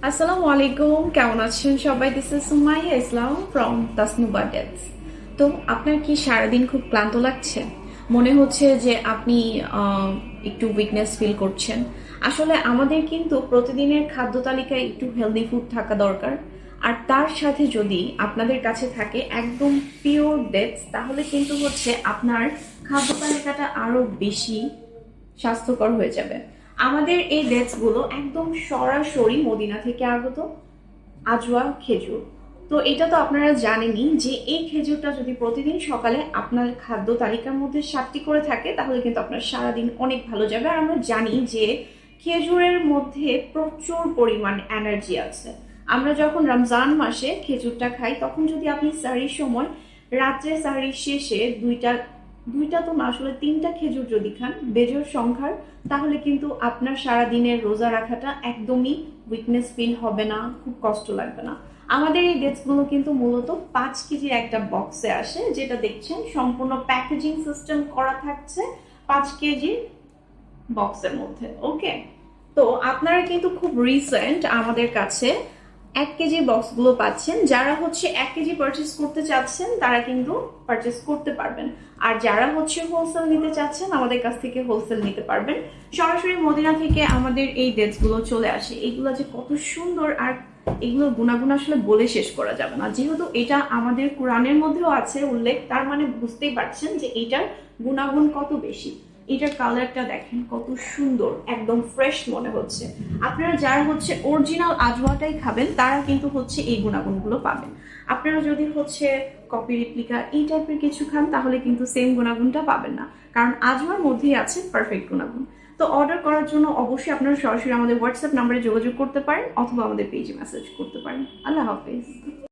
আসসালামু আলাইকুম, কেমন আছেন সবাই? This is Sumaiya Islam from Tasnuva dates. তো আপনার কি সারাদিন খুব ক্লান্ত লাগছে? মনে হচ্ছে যে আপনি একটু উইকনেস ফিল করছেন। আসলে আমাদের কিন্তু প্রতিদিনের খাদ্য তালিকায় একটু হেলদি ফুড থাকা দরকার। আর তার সাথে যদি আপনাদের কাছে থাকে একদম পিওর ডেটস, তাহলে কিন্তু হচ্ছে আপনার খাদ্য তালিকাটা আরো বেশি স্বাস্থ্যকর হয়ে যাবে। আমাদের এই ডেটস গুলো একদম সরাসরি মদিনা থেকে আগত আজওয়া খেজুর। তো এটা তো আপনারা জানেনই যে এই খেজুরটা যদি প্রতিদিন সকালে আপনার খাদ্য তালিকার মধ্যে 7টি করে থাকে, তাহলে কিন্তু আপনার সারাদিন অনেক ভালো যাবে। আর আমরা জানি যে খেজুরের মধ্যে প্রচুর পরিমাণ এনার্জি আছে। আমরা যখন রমজান মাসে খেজুরটা খাই, তখন যদি আপনি সাহরির সময় রাত্রে সাহরির শেষে দুইটা দুইটা তো না, আসলে 3টা খেজুর যদি খান বেজোড় সংখ্যার, তাহলে কিন্তু আপনার সারাদিনের রোজা রাখাটা একদমই উইকনেস ফিল হবে না, খুব কষ্ট লাগবে না। আমাদের এই ডেটস গুলো কিন্তু মূলত 5 কেজির একটা বক্সে আসে, যেটা দেখছেন সম্পূর্ণ প্যাকেজিং সিস্টেম করা থাকছে 5 কেজি বক্সের মধ্যে। ওকে, তো আপনারা কিন্তু খুব রিসেন্ট আমাদের কাছে 1 কেজি বক্সগুলো পাচ্ছেন। যারা হচ্ছে 1 কেজি পারচেস করতে চাচ্ছেন তারা কিন্তু পারচেস করতে পারবেন। আর যারা হচ্ছে হোলসেল নিতে চাচ্ছেন আমাদের কাছ থেকে হোলসেল নিতে পারবেন। সরাসরি মদিনা থেকে আমাদের এই ডেটস গুলো চলে আসে। এগুলো যে কত সুন্দর, আর এগুলোর গুণাগুণ আসলে বলে শেষ করা যাবে না। যেহেতু এটা আমাদের কোরআনের মধ্যেও আছে উল্লেখ, তার মানে বুঝতেই পারছেন যে এটার গুণাগুণ কত বেশি। এটার কালারটা দেখেন কত সুন্দর, একদম ফ্রেশ মনে হচ্ছে। আপনারা যারা হচ্ছে অরিজিনাল আজওয়াটাই খাবেন তারা কিন্তু হচ্ছে এই গুণাগুণগুলো পাবেন। আপনারা যদি হচ্ছে কপি রেপ্লিকা এই টাইপের কিছু খান, তাহলে কিন্তু সেম গুণাগুণটা পাবেন না, কারণ আজওয়ার মধ্যেই আছে পারফেক্ট গুণাগুণ। তো অর্ডার করার জন্য অবশ্যই আপনারা সরাসরি আমাদের হোয়াটসঅ্যাপ নাম্বারে যোগাযোগ করতে পারেন, অথবা আমাদের পেজে মেসেজ করতে পারেন। আল্লাহ হাফেজ।